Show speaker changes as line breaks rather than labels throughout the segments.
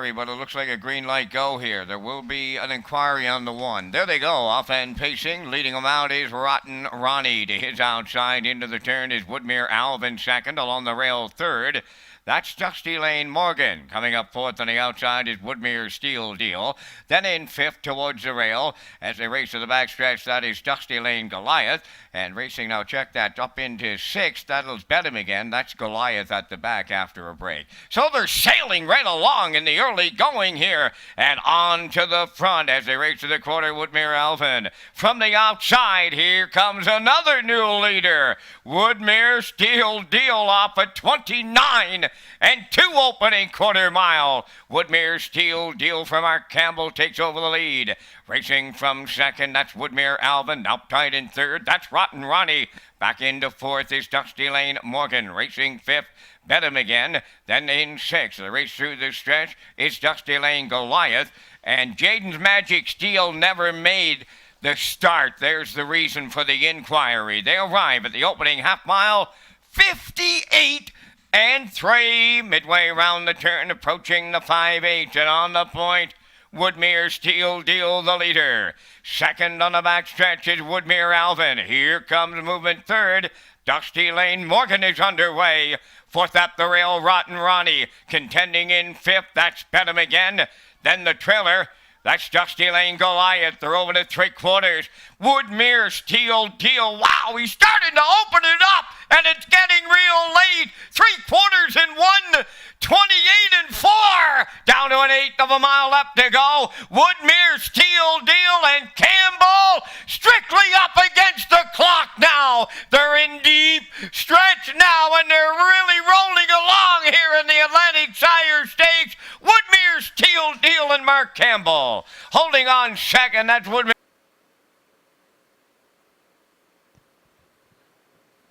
inquiry, but it looks like a green light go here. There will be an inquiry on the one. There they go, off and pacing. Leading them out is Rotten Ronnie. To his outside into the turn is Woodmere Alvin second, along the rail third. That's Dusty Lane Morgan. Coming up fourth on the outside is Woodmere Stealdeal. Then in fifth towards the rail as they race to the backstretch, that is Dusty Lane Goliath. And racing now, check that, up into sixth. That'll bet him again. That's Goliath at the back after a break. So they're sailing right along in the early going here. And on to the front as they race to the quarter, Woodmere Alvin. From the outside, here comes another new leader. Woodmere Stealdeal off at 29 and 2 opening quarter mile. Woodmere Stealdeal from Mark Campbell takes over the lead. Racing from second, that's Woodmere Alvin. Uptight in third, that's Rotten Ronnie. Back into fourth is Dusty Lane Morgan. Racing fifth, bet him again. Then in sixth, the race through the stretch is Dusty Lane Goliath. And Jaden's Magic Steel never made the start. There's the reason for the inquiry. They arrive at the opening half mile, 58 and 3, midway around the turn, approaching the 5/8, and on the point, Woodmere Stealdeal, the leader. Second on the backstretch is Woodmere Alvin. Here comes movement third. Dusty Lane Morgan is underway. Fourth up the rail, Rotten Ronnie. Contending in fifth, that's bet him again. Then the trailer, that's Dusty Lane Goliath. They're over to 3/4. Woodmere Stealdeal. Wow, he's starting to open it up, and it's getting real late. 3/4 in 1, 28 and 4. Down to an eighth of a mile left to go. Woodmere Stealdeal and Campbell strictly up against the clock now. They're in deep stretch now, and they're really rolling along here in the Atlantic Sire Stakes. Woodmere Stealdeal and Mark Campbell holding on second. That's Woodmere.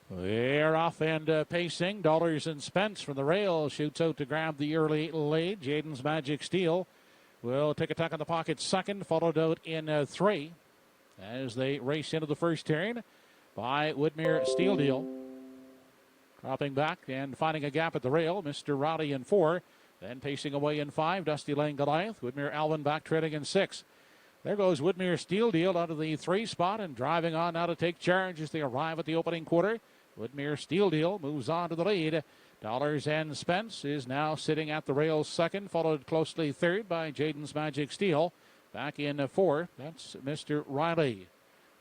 They're off and pacing. Dollars and Spence from the rail shoots out to grab the early lead. Jaden's Magic Steel will take a tuck in the pocket second, followed out in 3 as they race into the first turn by Woodmere Stealdeal. Dropping back and finding a gap at the rail, Mr. Rowdy in 4. Then pacing away in 5, Dusty Lane Goliath. Woodmere Alvin back treading in 6. There goes Woodmere Stealdeal out of the 3 spot and driving on now to take charge as they arrive at the opening quarter. Woodmere Stealdeal moves on to the lead. Dollars and Spence is now sitting at the rails second, followed closely third by Jaden's Magic Steel. Back in 4, that's Mr. Riley.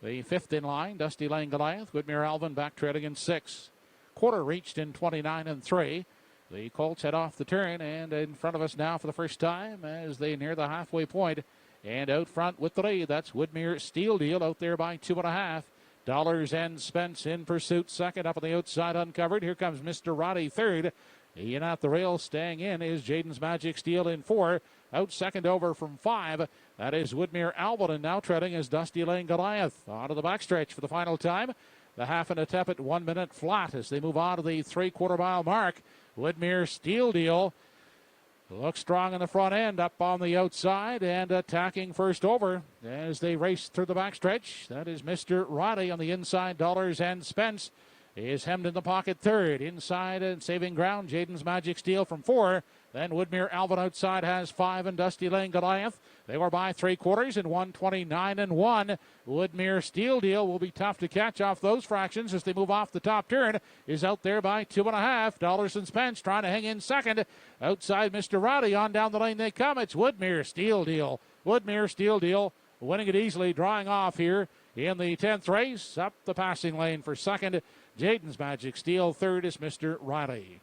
The 5th in line, Dusty Lane Goliath. Woodmere Alvin back treading in 6. Quarter reached in 29 and 3. The Colts head off the turn and in front of us now for the first time as they near the halfway point. And out front with the lead, that's Woodmere Stealdeal out there by 2.5. Dollars and Spence in pursuit second, up on the outside uncovered. Here comes Mr. Roddy third. In at the rail, staying in is Jaden's Magic Steel in 4. Out second over from 5. That is Woodmere Alvin, and now treading is Dusty Lane Goliath. On to the backstretch for the final time. The half and a tepid 1 minute flat as they move on to the 3/4 mile mark. Woodmere Stealdeal looks strong in the front end, up on the outside and attacking first over as they race through the backstretch. That is Mr. Roddy on the inside. Dollars and Spence is hemmed in the pocket third. Inside and saving ground, Jaden's Magic Steel from 4. Then Woodmere Alvin outside has 5 and Dusty Lane Goliath. They were by 3/4 in 1:29 and 1. Woodmere Stealdeal will be tough to catch off those fractions as they move off the top turn. Is out there by 2.5. Dollars and Spence trying to hang in second. Outside Mr. Rowdy, on down the lane they come. It's Woodmere Stealdeal. Woodmere Stealdeal winning it easily, drawing off here in the 10th race. Up the passing lane for second. Jaden's Magic Steel. Third is Mr. Riley.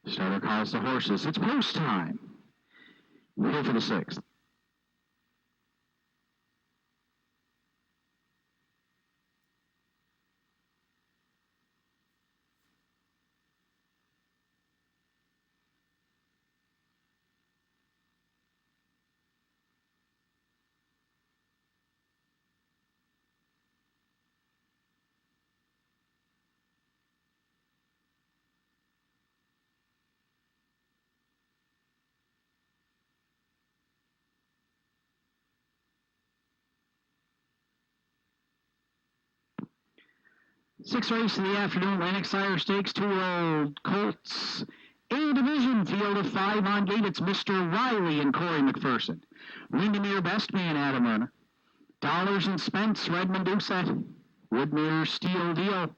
Starter calls the horses. It's post time. We're here for the 6th. Sixth race of the afternoon, Atlantic Sire Stakes, 2-year-old Colts. A division field of 5 on gate. It's Mr. Riley and Corey McPherson. Windermere Best Man, Adam Lerner. Dollars and Spence, Redmond Doucette. Woodmere Stealdeal,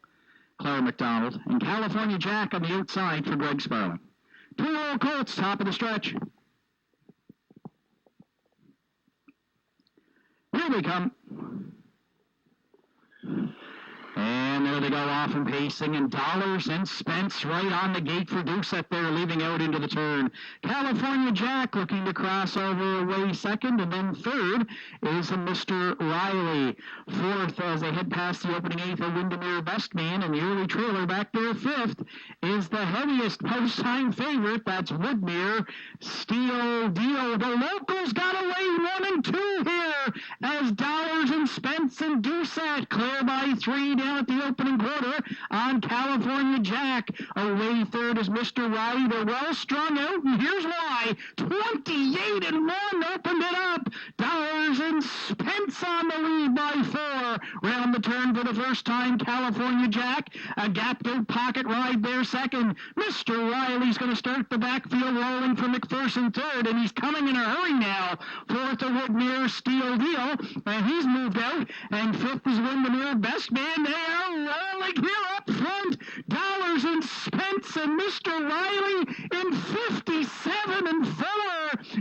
Claire McDonald. And California Jack on the outside for Greg Sparling. 2-year-old Colts, top of the stretch. Here they come. And there they go off and pacing, and Dollars and Spence right on the gate for Doucette there, leaving out into the turn. California Jack looking to cross over away second, and then third is Mr. Riley. Fourth, as they head past the opening eighth, a Windermere Best Man, and the early trailer back there fifth is the heaviest post-time favorite. That's Woodmere Stealdeal. The locals got away 1 and 2 here as Dollars and Spence and Doucette clear by 3 down at the opening quarter on California Jack. Away third is Mr. Riley. They're well strung out, and here's why. 28 and 1 opened it up. Dollars and Spence on the lead by 4. Round the turn for the first time, California Jack. A gapped out pocket ride there second. Mr. Riley's going to start the backfield rolling for McPherson third, and he's coming in a hurry now. Fourth, the Woodmere Stealdeal, and he's moved out. And fifth is Windermere Best Man. They are rolling here up front. Dollars and Spence and Mr. Riley in 57 and 4.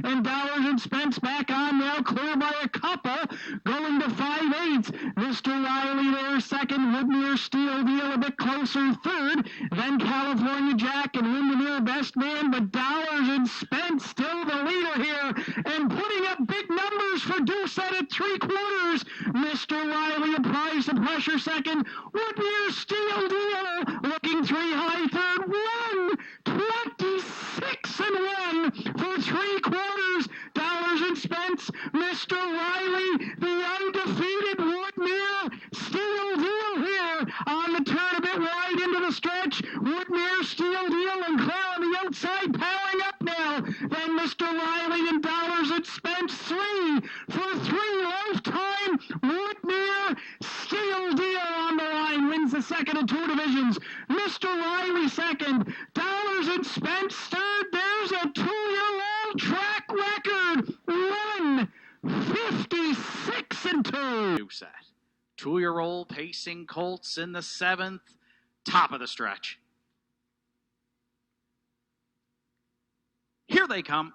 And Dollars and Spence back on now, clear by a couple, going to 5/8. Mr. Riley there second. Woodmere Stealdeal a bit closer third. Then California Jack and Windermere Best Man, but Dollars and Spence still the leader here and putting up big numbers for Doucette at 3/4. Mr. Riley applies the pressure second. Woodmere Stealdeal looking 3 high third. 26 and 1 for 3/4. Dollars and Spence. Mr. Riley, the undefeated Woodmere Stealdeal here on the turn a bit wide into the stretch. Woodmere Stealdeal and Claire on the outside powering up now. Then Mr. Riley and Dollars and Spence 3 for 3 lifetime. Woodmere Stealdeal on the line wins the second of 2 divisions. Mr. Riley second. Dollars and Spence third. There's a 2-year-old track record. 56 and 2.
Doucette. 2-year-old pacing Colts in the 7th, top of the stretch. Here they come.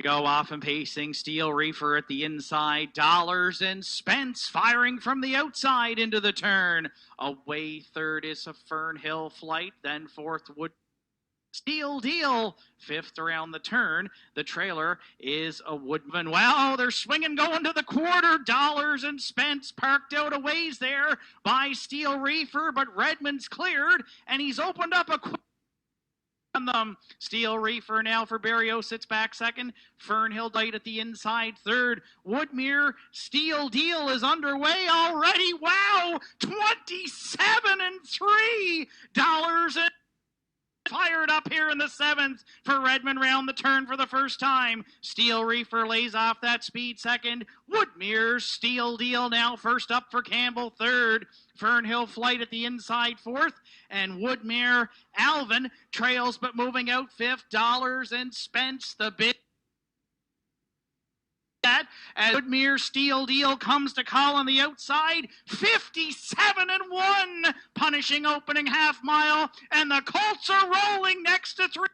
Go off and pacing, Steel Reefer at the inside, Dollars and Spence firing from the outside into the turn. Away third is a Fernhill Flight, then fourth Wood Stealdeal, fifth around the turn. The trailer is a Woodman. Wow, they're swinging going to the quarter. Dollars and Spence parked out a ways there by Steel Reefer, but Redmond's cleared, and he's opened up a on them. Steel Reefer now for Barrio sits back second. Fernhill Light at the inside third. Woodmere Stealdeal is underway already. Wow, 27 and 3. Dollars and fired up here in the 7th for Redmond round the turn for the first time. Steel Reefer lays off that speed second. Woodmere Stealdeal now first up for Campbell third. Fernhill Flight at the inside fourth. And Woodmere Alvin trails but moving out fifth. Dollars and Spence the big that as Woodmere Stealdeal comes to call on the outside. 57 and 1, punishing opening half mile, and the Colts are rolling next to 3.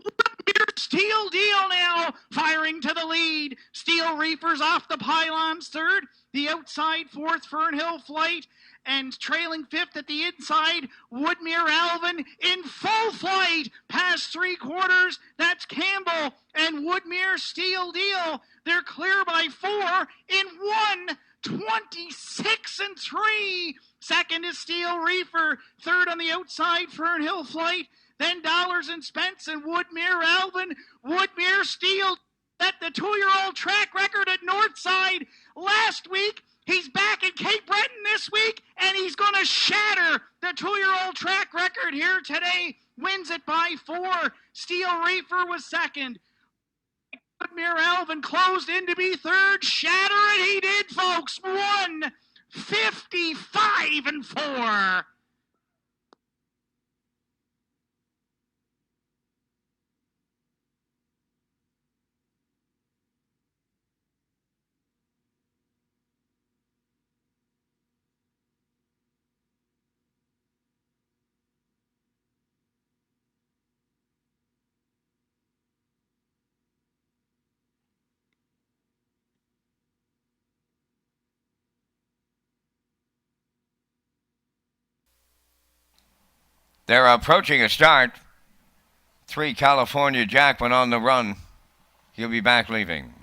Woodmere Stealdeal now firing to the lead. Steel Reefers off the pylons third. The outside fourth, Fernhill Flight. And trailing fifth at the inside, Woodmere Alvin in full flight past 3/4. That's Campbell and Woodmere Stealdeal. They're clear by 4 in 1. 26 and 3. Second is Steel Reefer. Third on the outside, Fernhill Flight. Then Dollars and Spence and Woodmere Alvin. Woodmere Stealdeal set the 2-year-old track record at Northside last week. He's back at Cape Breton this week, and he's going to shatter the 2-year-old track record here today. Wins it by 4. Steel Reefer was second. Woodmere Alvin closed in to be third. Shatter it, he did, folks. 1:55.4.
They're approaching a start. 3 California Jack went on the run. He'll be back leaving.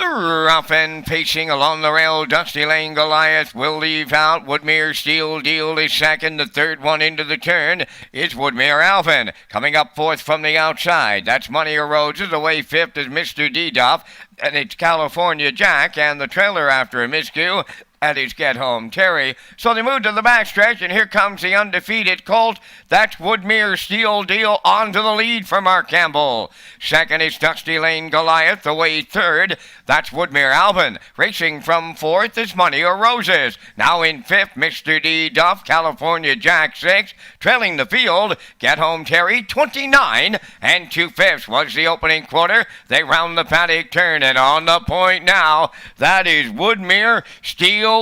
Off and pacing along the rail, Dusty Lane Goliath will leave out. Woodmere Stealdeal is second. The third one into the turn is Woodmere Alvin. Coming up fourth from the outside, that's Money Roses. Away fifth is Mr. D-Duff. And it's California Jack and the trailer after a miscue. At his Get Home Terry. So they move to the backstretch, and here comes the undefeated Colt. That's Woodmere Stealdeal on to the lead for Mark Campbell. Second is Dusty Lane Goliath. Away third, that's Woodmere Alvin. Racing from fourth is Money or Roses. Now in fifth, Mr. D. Duff, California Jack 6. Trailing the field, Get Home Terry 29 and 2/5 was the opening quarter. They round the paddock turn, and on the point now, that is Woodmere Stealdeal,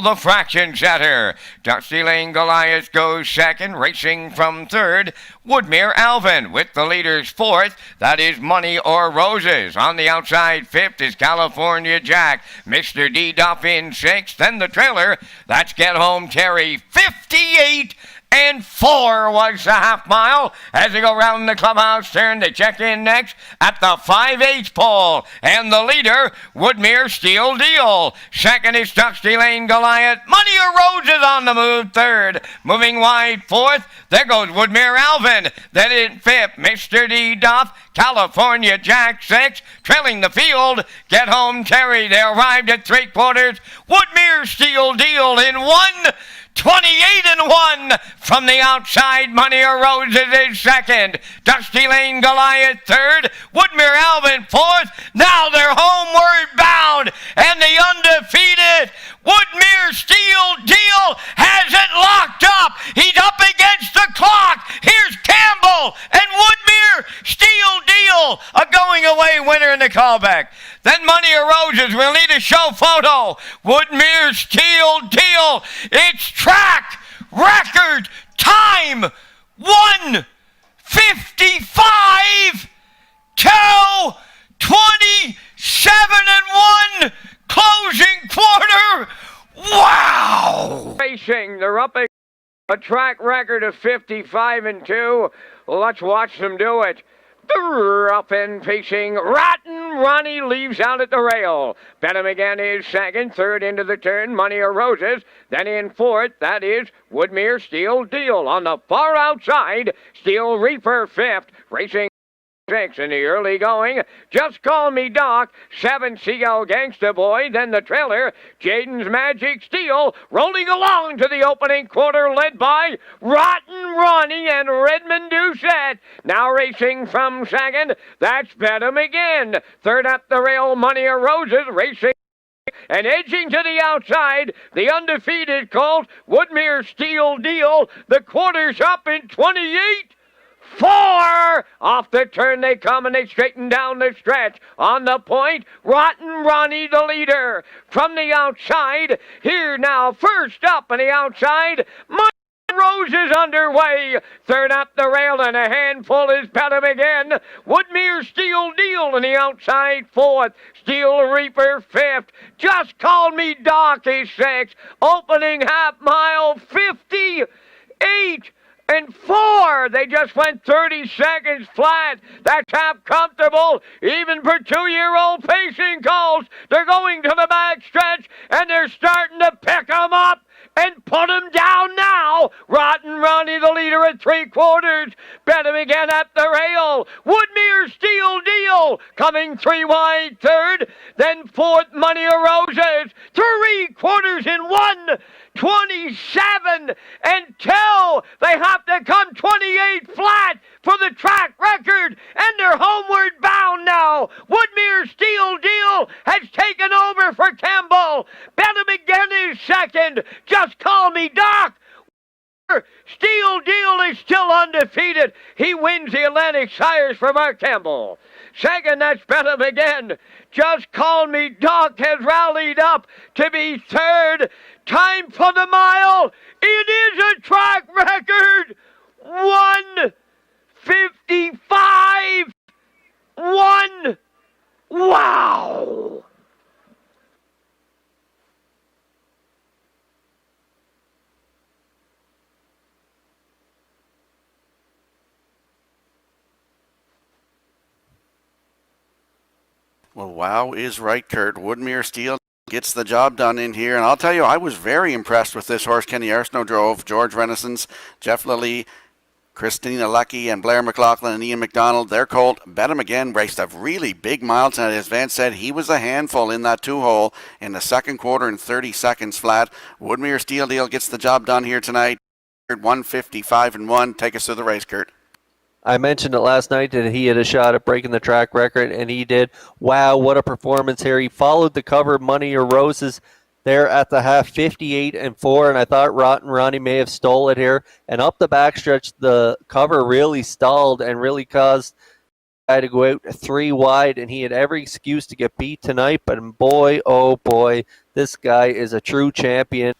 the fraction setter. Dusty Lane Goliath goes second, racing from third. Woodmere Alvin with the leaders fourth. That is Money or Roses. On the outside fifth is California Jack. Mr. D. Duff in sixth. Then the trailer, that's Get Home Terry. 58.4 was the half mile. As they go round the clubhouse turn, they check in next at the 5/8 pole. And the leader, Woodmere Stealdeal. Second is Dusty Lane Goliath. Money or Roses on the move third. Moving wide fourth, there goes Woodmere Alvin. Then in fifth, Mr. D. Duff. California Jack 6. Trailing the field, Get Home Terry. They arrived at 3/4. Woodmere Stealdeal in 1:28.1 from the outside. Money or Roses is second. Dusty Lane Goliath third. Woodmere Alvin fourth. Now they're homeward bound, and the undefeated Woodmere Stealdeal has it locked up. He's up against the clock. Here's Campbell and Woodmere Stealdeal, a going away winner in the callback. Then Money or Roses will need a show photo. Woodmere Stealdeal, it's track record time 1:55 to 27.1 closing quarter. Wow! Racing, they're up a track record of 55-2. Let's watch them do it. Up and pacing, Rotten Ronnie leaves out at the rail. Benham again is second, third into the turn, Money or Roses. Then in fourth, that is Woodmere Stealdeal. On the far outside, Steel Reaper fifth, racing 6 in the early going. Just Call Me Doc, 7 Seagull Gangsta Boy. Then the trailer, Jaden's Magic Steel, rolling along to the opening quarter, led by Rotten Ronnie and Redmond Doucette. Now racing from second, that's Benham again. Third up the rail, Money or Roses, racing and edging to the outside, the undefeated Colt, Woodmere Stealdeal. The quarter's up in 28.4. Off the turn they come, and they straighten down the stretch. On the point, Rotten Ronnie the leader. From the outside, here now, first up on the outside, Money Roses underway. Third up the rail, and a handful is Benham again. Woodmere Stealdeal on the outside fourth. Steel Reaper fifth. Just Call Me Doc is sixth. Opening half mile 58.4. They just went 30 seconds flat. That's half comfortable, even for 2-year-old pacing calls. They're going to the backstretch, and they're starting to pick them up and put him down now. Rotten Ronnie the leader at 3/4. Benham again at the rail. Woodmere Stealdeal coming 3 wide third. Then fourth Fourth, Money of Roses. 3/4 in 1:27 until they have to come 28 flat for the track record, and they're homeward bound now. Woodmere Stealdeal has taken over for Campbell. Benham again is second. Just Call Me Doc. Stealdeal is still undefeated. He wins the Atlantic Sires for Mark Campbell. Second, that's Benham again. Just Call Me Doc has rallied up to be third. Time for the mile. It is a track record. 1:55. Wow.
Well, wow is right, Kurt. Woodmere Stealdeal gets the job done in here. And I'll tell you, I was very impressed with this horse Kenny Arsenault drove. George Renaissance, Jeff Lilly, Christina Lucky, and Blair McLaughlin and Ian McDonald. Their colt, Benham again, raced a really big mile tonight. As Vance said, he was a handful in that 2-hole in the second quarter in 30 seconds flat. Woodmere Stealdeal gets the job done here tonight. 1:55-1. Take us through the race, Kurt.
I mentioned it last night that he had a shot at breaking the track record, and he did. Wow, what a performance here. He followed the cover, Money or Roses, there at the half, 58-4, and I thought Rotten Ronnie may have stole it here. And up the backstretch, the cover really stalled and really caused the guy to go out 3 wide, and he had every excuse to get beat tonight. But boy, oh boy, this guy is a true champion.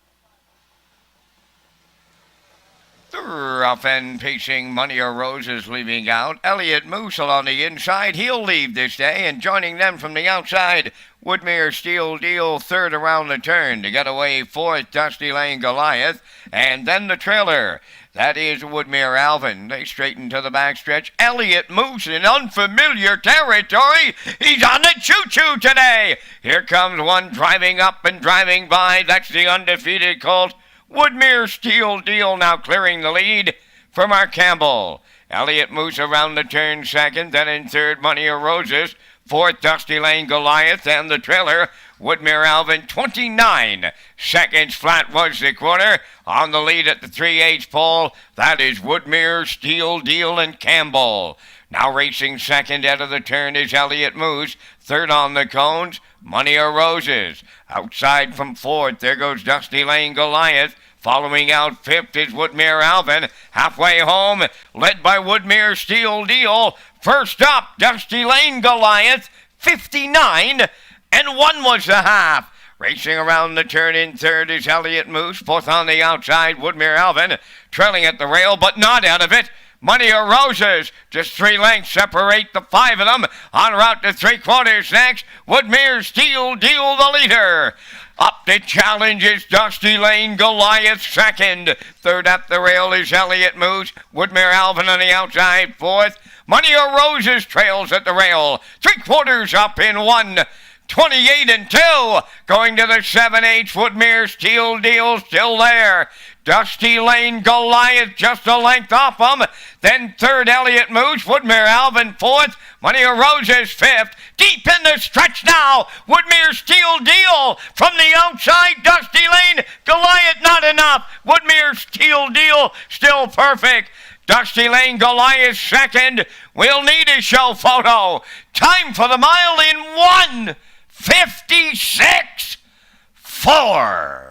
Rough and pacing, Money or Roses leaving out. Elliott Moosel on the inside. He'll leave this day, and joining them from the outside, Woodmere Stealdeal third around the turn. To get away fourth, Dusty Lane Goliath, and then the trailer. That is Woodmere Alvin. They straighten to the backstretch. Elliott Moose in unfamiliar territory. He's on the choo-choo today. Here comes one driving up and driving by. That's the undefeated colt, Woodmere Stealdeal, now clearing the lead for Mark Campbell. Elliott Moose around the turn second, then in third, Money of Roses. Fourth, Dusty Lane Goliath, and the trailer, Woodmere Alvin. 29 seconds flat was the quarter. On the lead at the 3/8 pole, that is Woodmere Stealdeal and Campbell. Now racing second out of the turn is Elliott Moose. Third on the cones, Money of Roses. Outside from fourth, there goes Dusty Lane Goliath. Following out fifth is Woodmere Alvin. Halfway home, led by Woodmere Stealdeal. First up, Dusty Lane Goliath. 59-1 was the half. Racing around the turn in third is Elliott Moose. Fourth on the outside, Woodmere Alvin. Trailing at the rail, but not out of it. Money of Roses, just 3 lengths separate the 5 of them. En route to 3/4 next, Woodmere Stealdeal the leader. Up to challenge is Dusty Lane Goliath second. Third up the rail is Elliott Moose. Woodmere Alvin on the outside fourth. Money of Roses trails at the rail. 3/4 up in 1:28-2. Going to the 7/8, Woodmere Stealdeal still there. Dusty Lane Goliath just a length off him. Then third, Elliott Moose. Woodmere Alvin fourth. Money of Roses fifth. Deep in the stretch now. Woodmere Stealdeal from the outside. Dusty Lane Goliath not enough. Woodmere Stealdeal still perfect. Dusty Lane Goliath second. We'll need a show photo. Time for the mile in 1:56.4.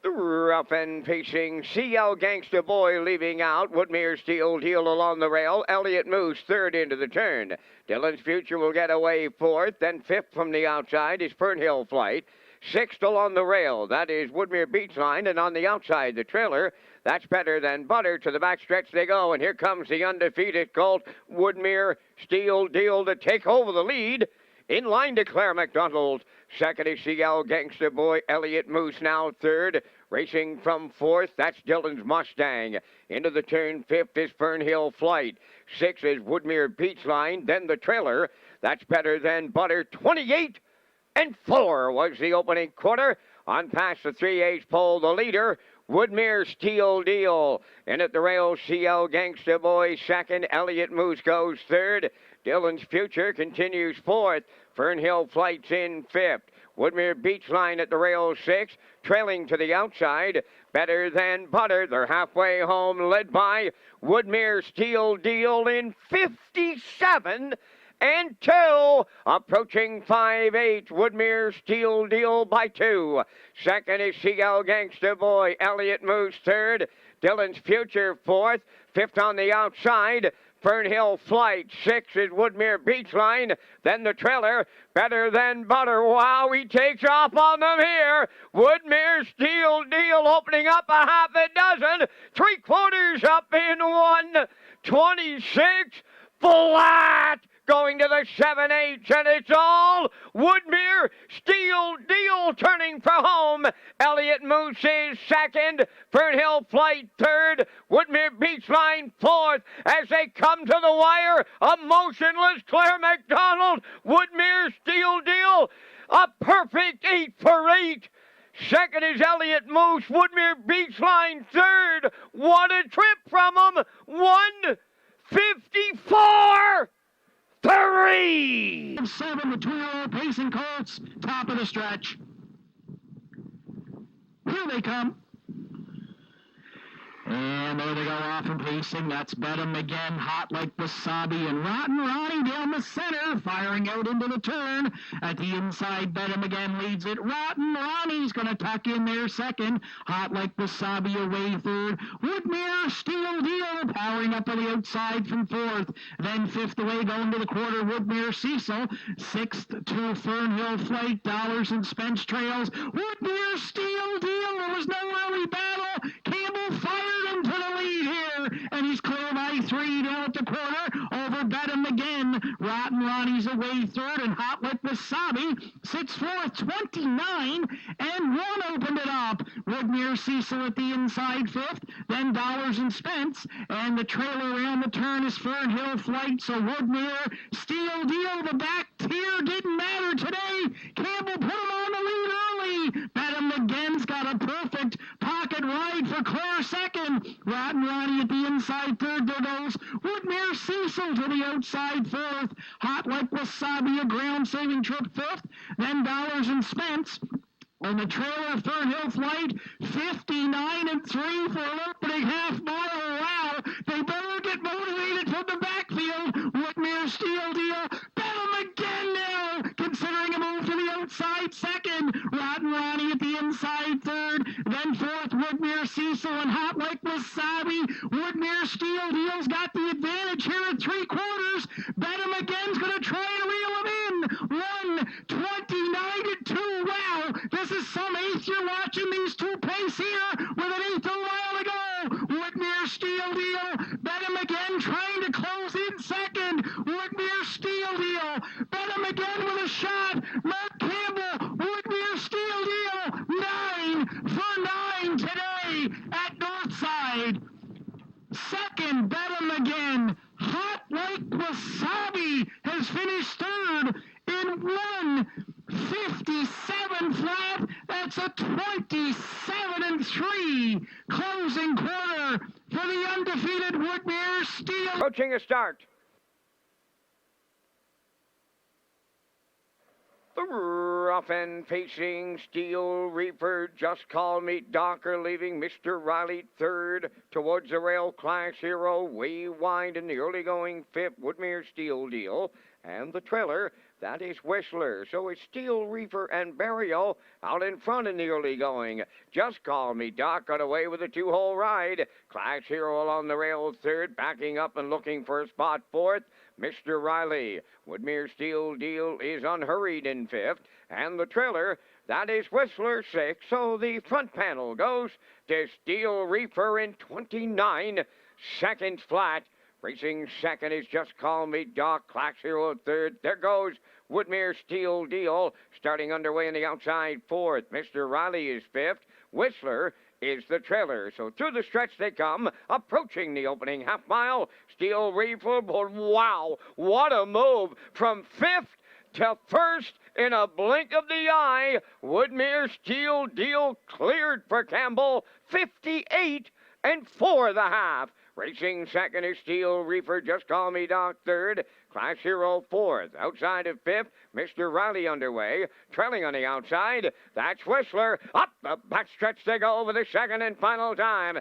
Rough and pacing, CL Gangsta Boy leaving out. Woodmere Stealdeal along the rail. Elliott Moose third into the turn. Dylan's Future will get away fourth. Then fifth from the outside is Fernhill Flight. Sixth along the rail. That is Woodmere Beachline. And on the outside, the trailer. That's Better Than Butter. To the backstretch they go. And here comes the undefeated colt, Woodmere Stealdeal, to take over the lead. In line to Claire McDonald. Second is CL Gangsta Boy. Elliott Moose now third. Racing from fourth, that's Dylan's Mustang. Into the turn, fifth is Fernhill Flight. Sixth is Woodmere Beachline. Then the trailer, that's Better Than Butter. 28-4 was the opening quarter. On past the 3/8 pole, the leader, Woodmere Stealdeal. And at the rail, CL Gangsta Boy second. Elliott Moose goes third. Dylan's Future continues fourth. Fernhill Flight's in fifth. Woodmere Beachline at the rail 6, trailing to the outside. Better Than Butter, they're halfway home, led by Woodmere Stealdeal in 57 and 2, approaching 5-8. Woodmere Stealdeal by 2. Second is Seagull Gangsta Boy. Elliott Moose third. Dylan's Future fourth. Fifth on the outside. Fernhill Flight. 6 is Woodmere Beachline. Then the trailer, Better Than Butter. Wow, he takes off on them here. Woodmere Stealdeal opening up a half a dozen. 3/4 up in 1:26 flat. Going to the 7/8, and it's all Woodmere Stealdeal turning for home. Elliott Moose is second. Fernhill Flight third. Woodmere Beachline fourth. As they come to the wire, a motionless Claire McDonald. Woodmere Stealdeal, a perfect 8 for 8. Second is Elliott Moose. Woodmere Beachline third. What a trip from him. 1:54. 3!
7, the 2-year-old Pacing Colts, top of the stretch. Here they come. And there they go off and pacing. That's Bedham again, hot like wasabi. And Rotten Ronnie down the center, firing out into the turn. At the inside, Bedham again leads it. Rotten Ronnie's going to tuck in there second. Hot like wasabi away third. Woodmere Stealdeal powering up on the outside from fourth. Then fifth away going to the quarter, Woodmere Cecil. Sixth to Fernhill Flight. Dollars and Spence trails. Woodmere Stealdeal. There was no early battle. Campbell fired into the lead here, and he's clear by 3 down at the quarter. Over Bedham again. Rotten Ronnie's away third, and Hot Like Wasabi sits fourth, 29 and 1 opened it up. Woodmere Cecil at the inside fifth, then Dollars and Spence, and the trailer around the turn is Fernhill Flight. So Woodmere Stealdeal, the back tier didn't matter today. Campbell put him on the lead early. Bedham again's got a perfect pocket ride for Claire second. Rotten Ronnie at the inside third. There goes Woodmere Cecil to the outside fourth. Hot Like Wasabi, a ground-saving trip fifth. Then Dollars and Spence. On the trailer, Fernhill Flight, 59 and 3 for an opening half mile. Wow, they better get motivated from the backfield. Woodmere Stealdeal, Bedham again now, considering a move to the outside second. Rotten Ronnie at the inside third. Then fourth, Woodmere Cecil and Hot Like Wasabi. Woodmere Stealdeal's got the advantage here at 3/4. Bedham again's going to try and reel him in. 1:29 and 2. Wow, this is some eighth you're watching these two pace here with an eighth a while to go. Woodmere Stealdeal, Bedham again trying to close in second. Woodmere Stealdeal, Bedham again with a shot. Mark Campbell, Woodmere Stealdeal, 9 for 9 today at Northside. Second, Bedham again. Hot Like Wasabi has finished third in 1:57 flat. That's a 27 and 3 closing quarter for the undefeated Woodmere Stealdeal.
Approaching a start. The rough and pacing Steel Reaper, Just Call Me Docker, leaving Mr. Riley third towards the rail. Class Hero way wide in the early going fifth. Woodmere Stealdeal, and the trailer, that is Whistler. So it's Steel Reaper and Burial out in front in the early going. Just Call Me Doc got away with a 2-hole ride. Class Hero along the rail third, backing up and looking for a spot fourth. Mr. Riley. Woodmere Stealdeal is unhurried in fifth. And the trailer, that is Whistler 6. So the front panel goes to Steel Reaper in 29 seconds flat. Racing second is Just Call Me Doc. Class Hero third. There goes Woodmere Stealdeal. Starting underway in the outside fourth. Mr. Riley is fifth. Whistler is the trailer. So through the stretch they come, approaching the opening half mile. Steel Reaper, but wow, what a move from fifth to first in a blink of the eye. Woodmere Stealdeal cleared for Campbell, 58 and 4 the half. Racing second is Steel Reaper, Just Call Me Doc third. Class Hero fourth. Outside of fifth, Mr. Riley underway. Trailing on the outside, that's Whistler. Up the backstretch they go over the second and final time.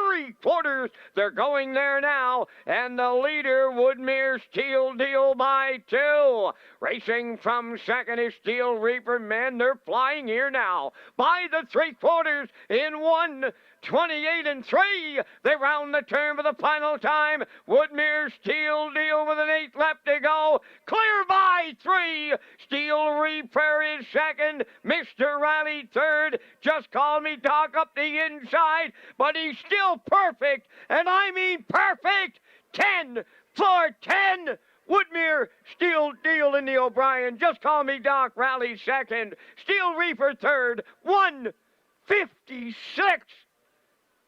3/4. They're going there now. And the leader, Woodmere Stealdeal by 2. Racing from second is Steel Reaper. Men, they're flying here now. By the 3/4 in 1:28 and 3. They round the turn for the final time. Woodmere Stealdeal with an 8 left to go. Clear by 3. Steel Reaper is second. Mr. Riley third. Just call me Doc up the inside. But he's still perfect. And I mean perfect. 10 for 10. Woodmere Stealdeal in the O'Brien. Just call me Doc. Rally second. Steel Reaper third. 1:56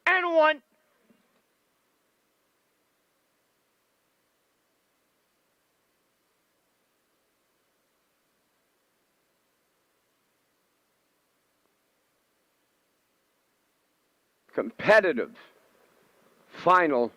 and 1. Competitive final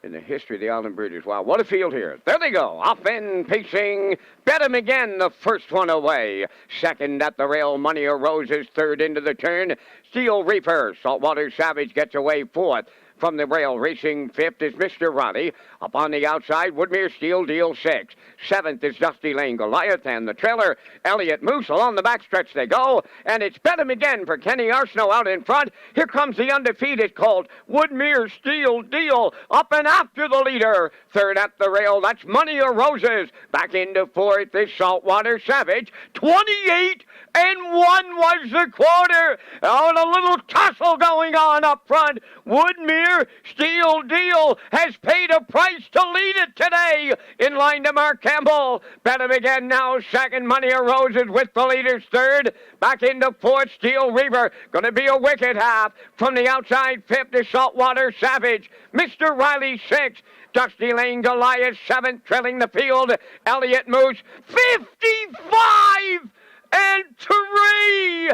in the history of the Island Bridges. Wow, what a field here. There they go. Off and pacing. Bet him again, the first one away. Second at the rail, Money of Roses. Third into the turn. Steel Reaper. Saltwater Savage gets away fourth. From the rail, racing fifth is Mr. Ronnie. Up on the outside, Woodmere Stealdeal 6. Seventh is Dusty Lane Goliath, and the trailer, Elliott Moose. Along the backstretch they go, and it's Bet 'em again for Kenny Arsenault out in front. Here comes the undefeated colt, Woodmere Stealdeal, up and after the leader. Third at the rail, that's Money of Roses. Back into fourth is Saltwater Savage. 28 and 1 was the quarter. Oh, and a little tussle going on up front. Woodmere Stealdeal has paid a price to lead it today. In line to Mark Campbell. Bet him again now. Second, Money of Roses with the leaders third. Back into fourth, Steel Reaper. Going to be a wicked half. From the outside, fifth is Saltwater Savage. Mr. Riley 6. Dusty Lane Goliath 7th. Trailing the field, Elliott Moose 55 and 3.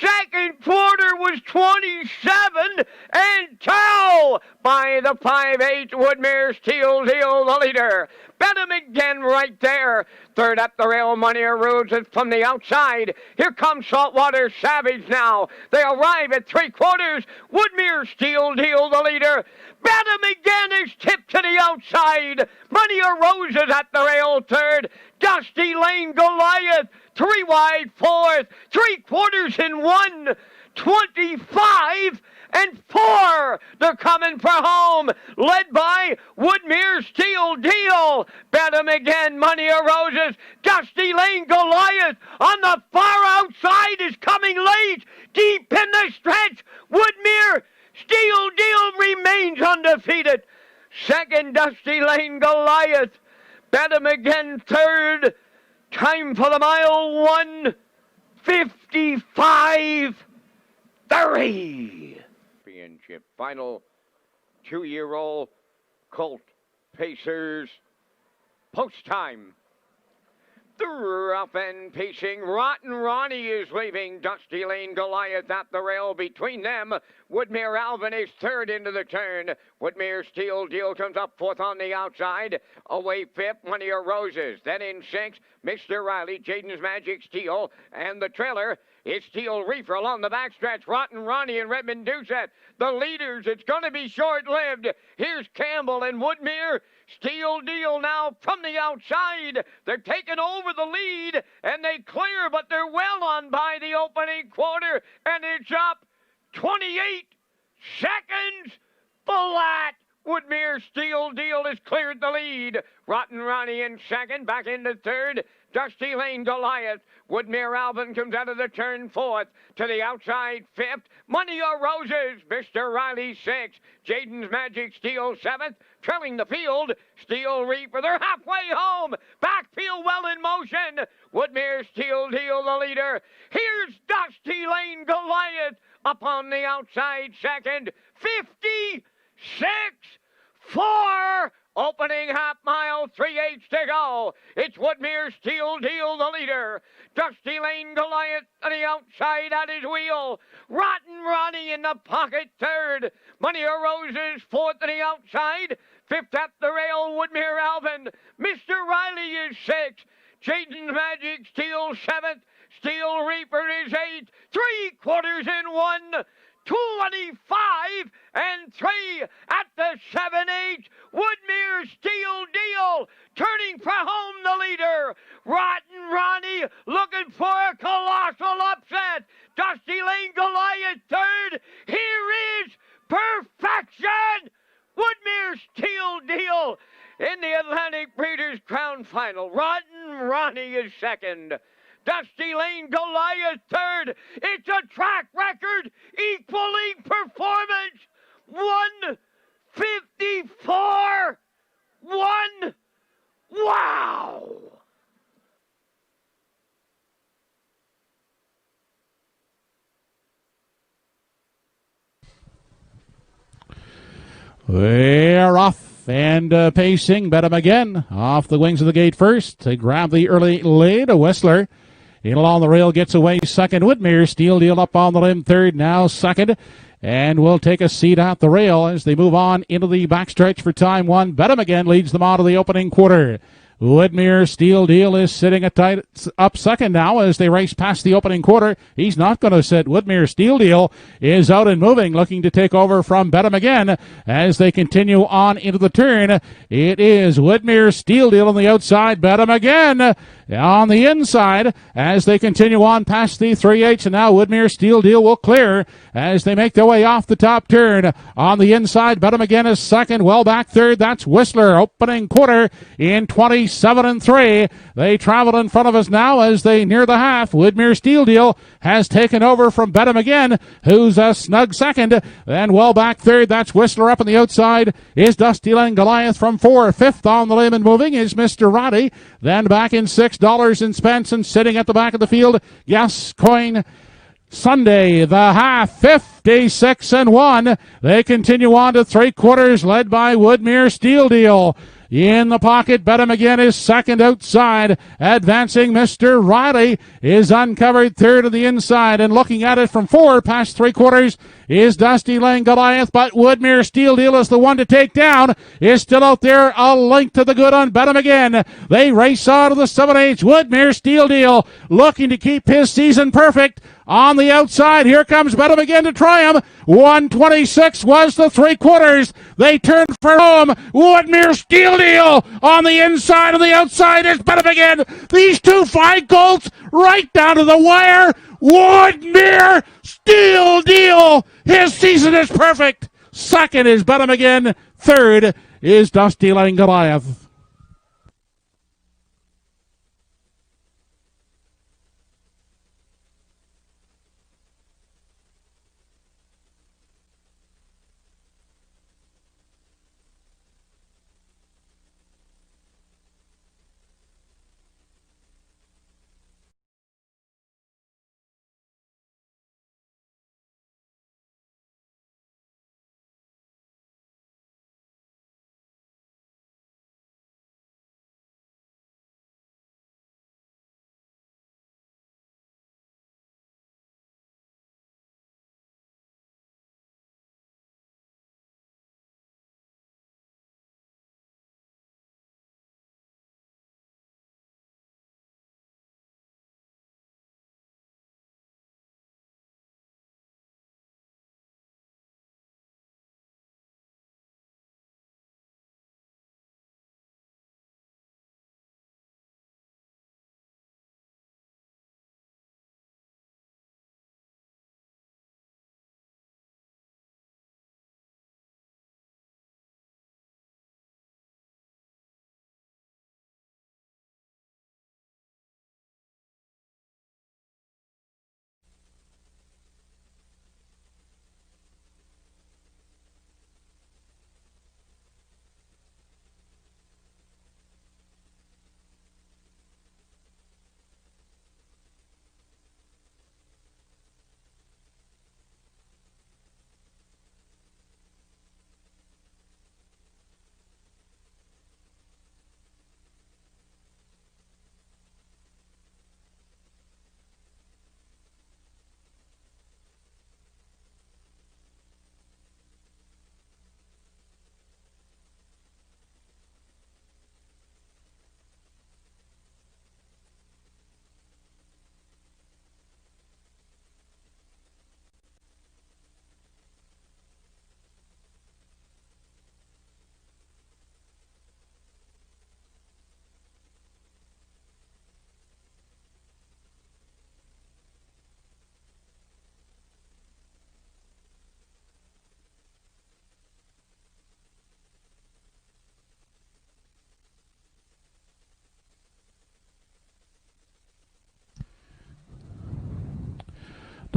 Second quarter was 27 and 2 by the 5/8 Woodmere Stealdeal, the leader. Bet him again right there. Third up the rail, Money of Roses from the outside. Here comes Saltwater Savage now. They arrive at 3/4. Woodmere Stealdeal, the leader. Bet him again is tipped to the outside. Money of Roses at the rail third. Dusty Lane Goliath 3 wide fourth. 3/4 in 1:25 and 4. They're coming for home. Led by Woodmere Stealdeal. Bet him again, Money of Roses. Dusty Lane Goliath on the far outside is coming late. Deep in the stretch. Woodmere Stealdeal remains undefeated. Second, Dusty Lane Goliath. Bet him again third. Time for the mile, 1:55.3. Championship final 2-year-old Colt Pacers post time. They're up and pacing. Rotten Ronnie is leaving. Dusty Lane Goliath at the rail. Between them, Woodmere Alvin is third into the turn. Woodmere Stealdeal comes up fourth on the outside. Away fifth, Money of Roses. Then in sixth, Mr. Riley, Jaden's Magic Steel, and the trailer is Steel Reaper along the backstretch. Rotten Ronnie and Redmond Doucette. The leaders, it's going to be short-lived. Here's Campbell and Woodmere Stealdeal now from the outside. They're taking over the lead, and they clear, but they're well on by the opening quarter, and it's up 28 seconds flat. Woodmere Stealdeal has cleared the lead. Rotten Ronnie in second, back into third. Dusty Lane Goliath. Woodmere Alvin comes out of the turn fourth. To the outside fifth. Money of Roses. Mr. Riley sixth. Jaden's Magic Steel seventh. Trailing the field. Steel Reaper. They're halfway home. Backfield well in motion. Woodmere Stealdeal the leader. Here's Dusty Lane Goliath up on the outside second. 56-4. Opening half mile, 3/8 to go. It's Woodmere Stealdeal, the leader. Dusty Lane Goliath on the outside at his wheel. Rotten Ronnie in the pocket third. Money of Roses fourth on the outside. Fifth at the rail, Woodmere Alvin. Mr. Riley is sixth. Jaden's Magic Steel seventh. Steel Reaper is eighth. 3/4 1. 25 and 3 at the 7/8. Woodmere Stealdeal turning for home the leader. Rotten Ronnie looking for a colossal upset. Dusty Lane Goliath third. Here is perfection. Woodmere Stealdeal in the Atlantic Breeders' Crown Final. Rotten Ronnie is second. Dusty Lane Goliath third. It's a track record equaling performance. 154. 1. Wow.
They're off and pacing. Bet 'em again. Off the wings of the gate first. They grab the early lead. A Whistler. In along the rail gets away second. Woodmere Stealdeal up on the limb third. Now second. And will take a seat at the rail as they move on into the backstretch for time one. Bet 'em again leads them out of the opening quarter. Woodmere Stealdeal is sitting up second now as they race past the opening quarter. He's not going to sit. Woodmere Stealdeal is out and moving, looking to take over from Bet 'em again as they continue on into the turn. It is Woodmere Stealdeal on the outside. Bet 'em again on the inside as they continue on past the 3/8. And now Woodmere Stealdeal will clear as they make their way off the top turn. On the inside, Bet 'em again is second. Well back third. That's Whistler. Opening quarter in 27 and 3. They travel in front of us now as they near the half. Woodmere Stealdeal has taken over from Bet 'em again, who's a snug second. Then well back third. That's Whistler. Up on the outside is Dusty Lane Goliath from 4. Fifth on the limb and moving is Mr. Roddy. Then back in $6 and Spence, and sitting at the back of the field, Gascoigne Sunday, the half, 56 and 1. They continue on to 3/4, led by Woodmere Stealdeal. In the pocket, Bet 'em again is second outside. Advancing, Mr. Riley is uncovered third on the inside, and looking at it from 4 past 3/4 is Dusty Lane Goliath, but Woodmere Stealdeal is the one to take down. Is still out there, a link to the good on Bet 'em again. They race on to the 7/8. Woodmere Stealdeal looking to keep his season perfect. On the outside, here comes Bet 'em again to try him. 126 was the 3/4. They turned for home. Woodmere Stealdeal on the inside, and the outside is Bet 'em again. These two fight colts right down to the wire. Woodmere Stealdeal. His season is perfect. Second is Bet 'em again. Third is Dusty Lane Goliath.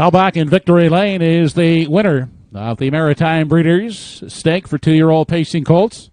Now back in Victory Lane is the winner of the Maritime Breeders' Stake for 2-year-old pacing colts.